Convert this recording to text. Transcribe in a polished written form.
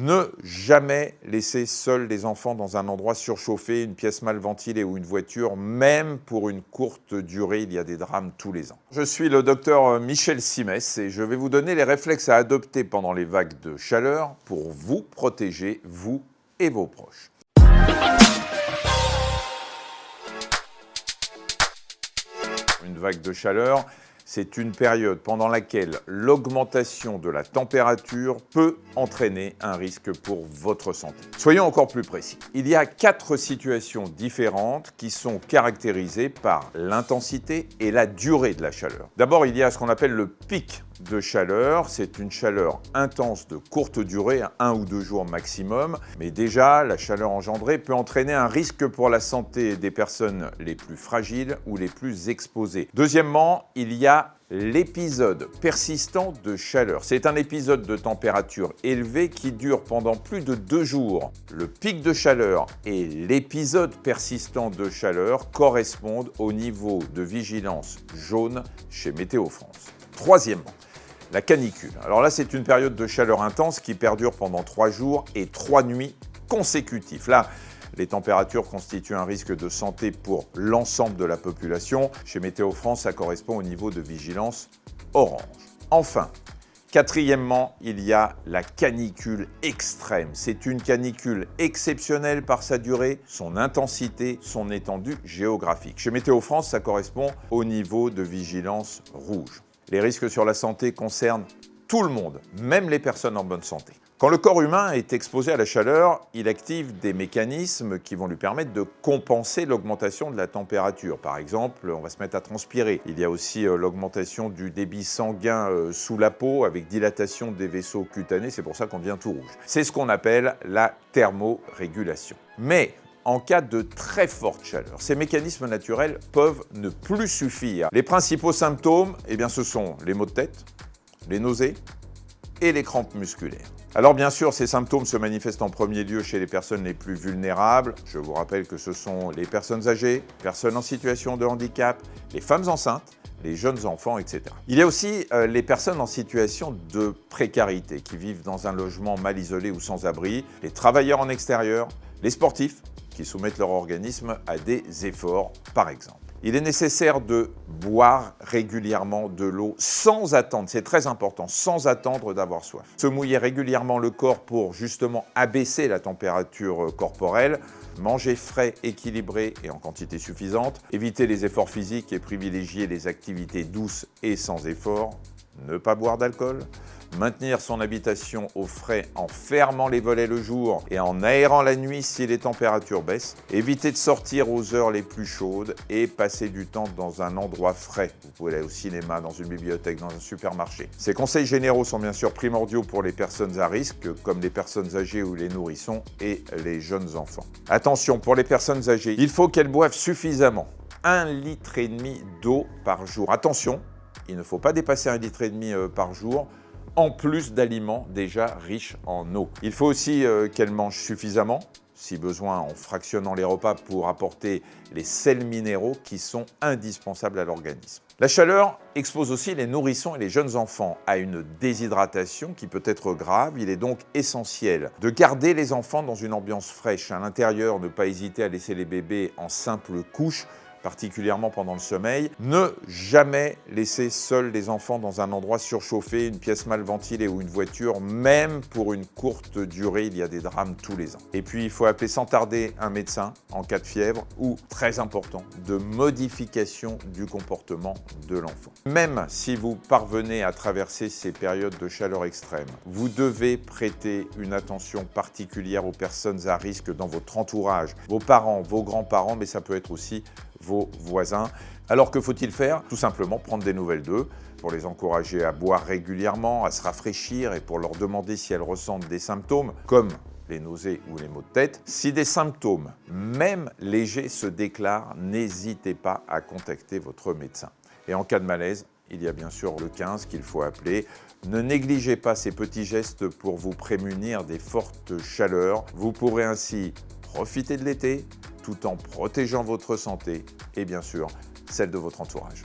Ne jamais laisser seuls les enfants dans un endroit surchauffé, une pièce mal ventilée ou une voiture, même pour une courte durée. Il y a des drames tous les ans. Je suis le docteur Michel Simès et je vais vous donner les réflexes à adopter pendant les vagues de chaleur pour vous protéger, vous et vos proches. Une vague de chaleur, c'est une période pendant laquelle l'augmentation de la température peut entraîner un risque pour votre santé. Soyons encore plus précis. Il y a 4 situations différentes qui sont caractérisées par l'intensité et la durée de la chaleur. D'abord, il y a ce qu'on appelle le pic de chaleur. C'est une chaleur intense de courte durée, 1 ou 2 jours maximum. Mais déjà, la chaleur engendrée peut entraîner un risque pour la santé des personnes les plus fragiles ou les plus exposées. Deuxièmement, il y a l'épisode persistant de chaleur. C'est un épisode de température élevée qui dure pendant plus de 2 jours. Le pic de chaleur et l'épisode persistant de chaleur correspondent au niveau de vigilance jaune chez Météo France. Troisièmement, la canicule. Alors là, c'est une période de chaleur intense qui perdure pendant 3 jours et 3 nuits consécutives. Là, les températures constituent un risque de santé pour l'ensemble de la population. Chez Météo France, ça correspond au niveau de vigilance orange. Enfin, quatrièmement, il y a la canicule extrême. C'est une canicule exceptionnelle par sa durée, son intensité, son étendue géographique. Chez Météo France, ça correspond au niveau de vigilance rouge. Les risques sur la santé concernent tout le monde, même les personnes en bonne santé. Quand le corps humain est exposé à la chaleur, il active des mécanismes qui vont lui permettre de compenser l'augmentation de la température. Par exemple, on va se mettre à transpirer. Il y a aussi l'augmentation du débit sanguin sous la peau avec dilatation des vaisseaux cutanés, c'est pour ça qu'on devient tout rouge. C'est ce qu'on appelle la thermorégulation. Mais en cas de très forte chaleur, ces mécanismes naturels peuvent ne plus suffire. Les principaux symptômes, ce sont les maux de tête, les nausées et les crampes musculaires. Alors bien sûr, ces symptômes se manifestent en premier lieu chez les personnes les plus vulnérables. Je vous rappelle que ce sont les personnes âgées, personnes en situation de handicap, les femmes enceintes, les jeunes enfants, etc. Il y a aussi les personnes en situation de précarité qui vivent dans un logement mal isolé ou sans abri, les travailleurs en extérieur, les sportifs qui soumettent leur organisme à des efforts, par exemple. Il est nécessaire de boire régulièrement de l'eau sans attendre, c'est très important, sans attendre d'avoir soif. Se mouiller régulièrement le corps pour justement abaisser la température corporelle, manger frais, équilibré et en quantité suffisante, éviter les efforts physiques et privilégier les activités douces et sans effort, ne pas boire d'alcool, maintenir son habitation au frais en fermant les volets le jour et en aérant la nuit si les températures baissent, éviter de sortir aux heures les plus chaudes et passer du temps dans un endroit frais. Vous pouvez aller au cinéma, dans une bibliothèque, dans un supermarché. Ces conseils généraux sont bien sûr primordiaux pour les personnes à risque, comme les personnes âgées ou les nourrissons et les jeunes enfants. Attention, pour les personnes âgées, il faut qu'elles boivent suffisamment, 1,5 litre d'eau par jour. Attention, il ne faut pas dépasser 1,5 litre par jour, en plus d'aliments déjà riches en eau. Il faut aussi qu'elles mangent suffisamment, si besoin en fractionnant les repas pour apporter les sels minéraux qui sont indispensables à l'organisme. La chaleur expose aussi les nourrissons et les jeunes enfants à une déshydratation qui peut être grave. Il est donc essentiel de garder les enfants dans une ambiance fraîche. À l'intérieur, ne pas hésiter à laisser les bébés en simple couche, particulièrement pendant le sommeil. Ne jamais laisser seuls les enfants dans un endroit surchauffé, une pièce mal ventilée ou une voiture, même pour une courte durée. Il y a des drames tous les ans. Et puis, il faut appeler sans tarder un médecin en cas de fièvre ou, très important, de modification du comportement de l'enfant. Même si vous parvenez à traverser ces périodes de chaleur extrême, vous devez prêter une attention particulière aux personnes à risque dans votre entourage, vos parents, vos grands-parents, mais ça peut être aussi vos voisins. Alors que faut-il faire? Tout simplement prendre des nouvelles d'eux pour les encourager à boire régulièrement, à se rafraîchir et pour leur demander si elles ressentent des symptômes comme les nausées ou les maux de tête. Si des symptômes, même légers, se déclarent, n'hésitez pas à contacter votre médecin. Et en cas de malaise, il y a bien sûr le 15 qu'il faut appeler. Ne négligez pas ces petits gestes pour vous prémunir des fortes chaleurs. Vous pourrez ainsi profiter de l'été tout en protégeant votre santé et bien sûr celle de votre entourage.